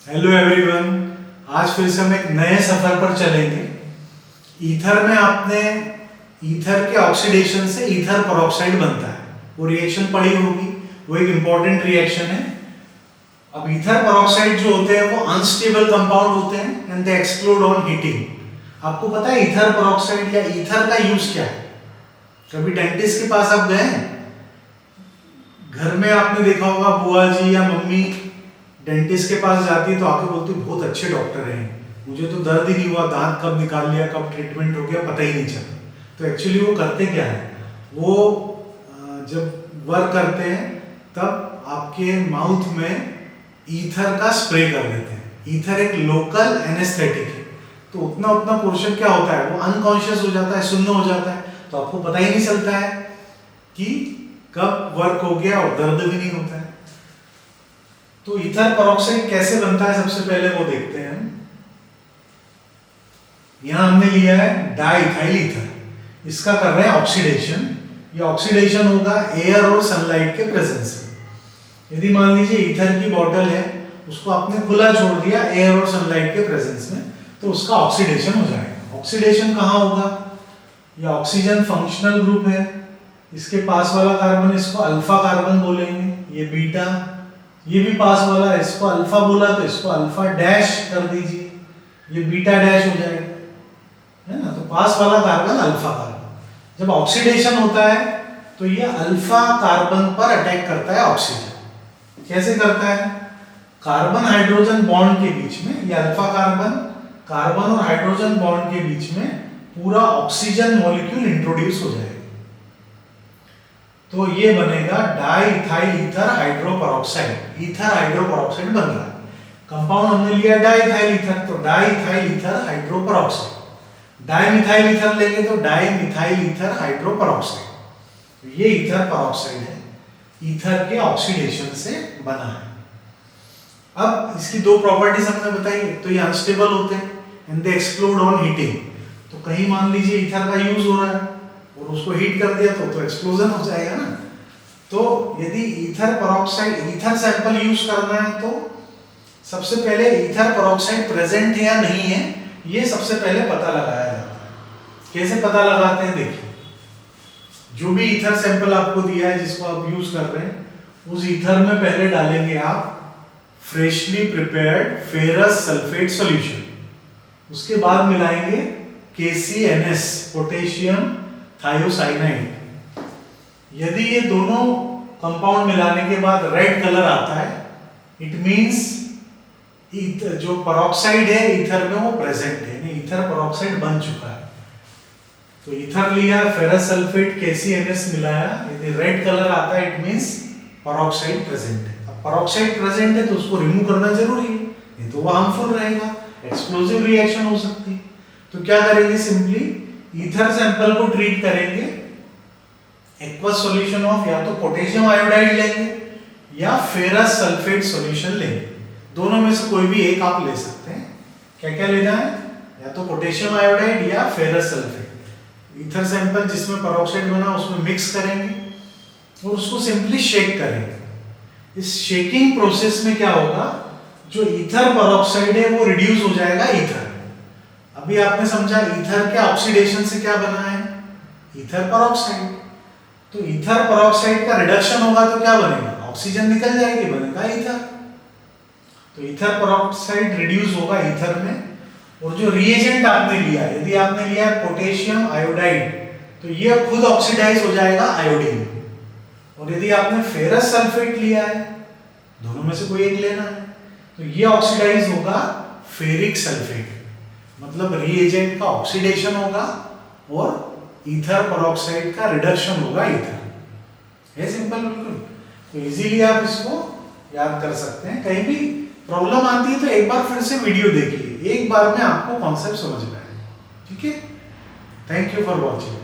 Hello everyone, आज फिर से हम एक नए सफर पर चलेंगे। ईथर में आपने ईथर के ऑक्सीडेशन से ईथर पेरोक्साइड बनता है, वो रिएक्शन पढ़ी होगी। वो एक इंपॉर्टेंट रिएक्शन है। अब ईथर पेरोक्साइड जो होते हैं वो अनस्टेबल कंपाउंड होते हैं and they explode on heating. आपको पता है ईथर पेरोक्साइड या ईथर का यूज क्या है? कभी डेंटिस्ट के पास आप गए हैं? घर में आपने देखा होगा बुआ जी या मम्मी डेंटिस्ट के पास जाती है तो आके बोलती बहुत अच्छे डॉक्टर हैं, मुझे तो दर्द ही नहीं हुआ, दांत कब निकाल लिया, कब ट्रीटमेंट हो गया, पता ही नहीं चला। तो एक्चुअली वो करते क्या है, वो जब वर्क करते हैं तब आपके माउथ में ईथर का स्प्रे कर देते हैं। ईथर एक लोकल एनेस्थेटिक है, तो उतना उतना पोर्शन क्या होता है, वो अनकॉन्शियस हो जाता है, शून्य हो जाता है, तो आपको पता ही नहीं चलता है कि कब वर्क हो गया और दर्द भी नहीं होता है। तो ईथर पेरोक्साइड कैसे बनता है, सबसे पहले वो देखते हैं। यहां हमने लिया है डाइइथाइल ईथर, इसका कर रहे हैं ऑक्सीडेशन। ये ऑक्सीडेशन होगा एयर और सनलाइट के प्रेजेंस में। यदि मान लीजिए ईथर की बॉटल है, उसको आपने खुला छोड़ दिया एयर और सनलाइट के प्रेजेंस में, तो उसका ऑक्सीडेशन हो जाएगा। ऑक्सीडेशन कहां होगा? ये ऑक्सीजन फंक्शनल ग्रुप है, इसके पास वाला कार्बन इसको अल्फा कार्बन बोलेंगे, ये बीटा, ये भी पास वाला है, इसको अल्फा बोला तो इसको अल्फा डैश कर दीजिए, ये बीटा डैश हो जाएगा, है ना। तो पास वाला कार्बन अल्फा कार्बन। जब ऑक्सीडेशन होता है तो ये अल्फा कार्बन पर अटैक करता है ऑक्सीजन। कैसे करता है? कार्बन हाइड्रोजन बॉन्ड के बीच में, ये अल्फा कार्बन और हाइड्रोजन बॉन्ड के बीच में पूरा ऑक्सीजन मॉलिक्यूल इंट्रोड्यूस हो जाएगा, तो ये बनेगा diethyl ether hydroperoxide. Ether hydroperoxide बन रहा है। कंपाउंड हमने लिया डाइइथाइल ईथर, तो diethyl ether hydroperoxide. Dimethyl ether लेंगे तो डाइमिथाइल ईथर हाइड्रोपेरोक्साइड। ये ईथर पेरोक्साइड है, ईथर के ऑक्सीडेशन से बना है। अब इसकी दो प्रॉपर्टीज हमने बताई। तो ये अनस्टेबल होते हैं and they explode on heating. तो कहीं मान लीजिए ईथर का यूज हो रहा है और उसको हीट कर दिया तो एक्सप्लोजन हो जाएगा ना। तो यदि ether peroxide, ether sample use करना है तो सबसे पहले ईथर पेरोक्साइड प्रेजेंट है या नहीं है, ये सबसे पहले पता लगाया जाता है। कैसे पता लगाते हैं? देखिए, जो भी ईथर सैंपल आपको दिया है जिसको आप यूज कर रहे हैं, उस ईथर में पहले डालेंगे आप freshly prepared ferrous sulphate solution. उसके बाद मिलाएंगे KCNS, पोटेशियम थायोसाइनाइड। यदि ये दोनों कंपाउंड मिलाने के बाद रेड कलर आता है, इट मींस जो पेरोक्साइड है ईथर में वो प्रेजेंट है, यानी ईथर पेरोक्साइड बन चुका है। तो ईथर लिया, फेरस सल्फेट, KCNS मिलाया, यदि रेड कलर आता है इट मींस पेरोक्साइड प्रेजेंट है। अब पेरोक्साइड प्रेजेंट है तो उसको रिमूव करना जरूरी है, नहीं तो वो हार्मफुल रहेगा, एक्सप्लोजिव रिएक्शन हो सकती है। तो क्या करेंगे? सिंपली ईथर सैंपल को ट्रीट करेंगे, एक्वस सॉल्यूशन ऑफ या तो पोटेशियम आयोडाइड लेंगे या फेरस सल्फेट सॉल्यूशन लेंगे। दोनों में से कोई भी एक आप ले सकते हैं। क्या क्या लेना है? या तो पोटेशियम आयोडाइड या फेरस सल्फेट। ईथर सैंपल जिसमें पेरोक्साइड बना उसमें मिक्स करेंगे और उसको सिंपली शेक करेंगे। इस शेकिंग प्रोसेस में क्या होगा, जो ईथर पेरोक्साइड है वो रिड्यूस हो जाएगा ईथर। अभी आपने समझा ईथर के ऑक्सीडेशन से क्या बना है? Ether peroxide. तो ईथर पेरोक्साइड का रिडक्शन होगा तो क्या बनेगा? ऑक्सीजन निकल जाएगी, बनेगा ईथर। तो ईथर पेरोक्साइड रिड्यूस होगा ईथर में। और जो रिएजेंट आपने लिया, यदि आपने लिया पोटेशियम आयोडाइड, तो ये खुद ऑक्सीडाइज हो जाएगा आयोडीन। और यदि आपने फेरस सल्फेट लिया है, दोनों में से कोई एक लेना है, तो ये ऑक्सीडाइज होगा फेरिक सल्फेट। मतलब रिएजेंट का ऑक्सीडेशन होगा और ईथर पेरोक्साइड का रिडक्शन होगा ईथर। है सिंपल बिल्कुल। तो इजीली आप इसको याद कर सकते हैं। कहीं भी प्रॉब्लम आती है तो एक बार फिर से वीडियो देखिए, एक बार में आपको कॉन्सेप्ट समझ में आएगा। ठीक है, थैंक यू फॉर वॉचिंग।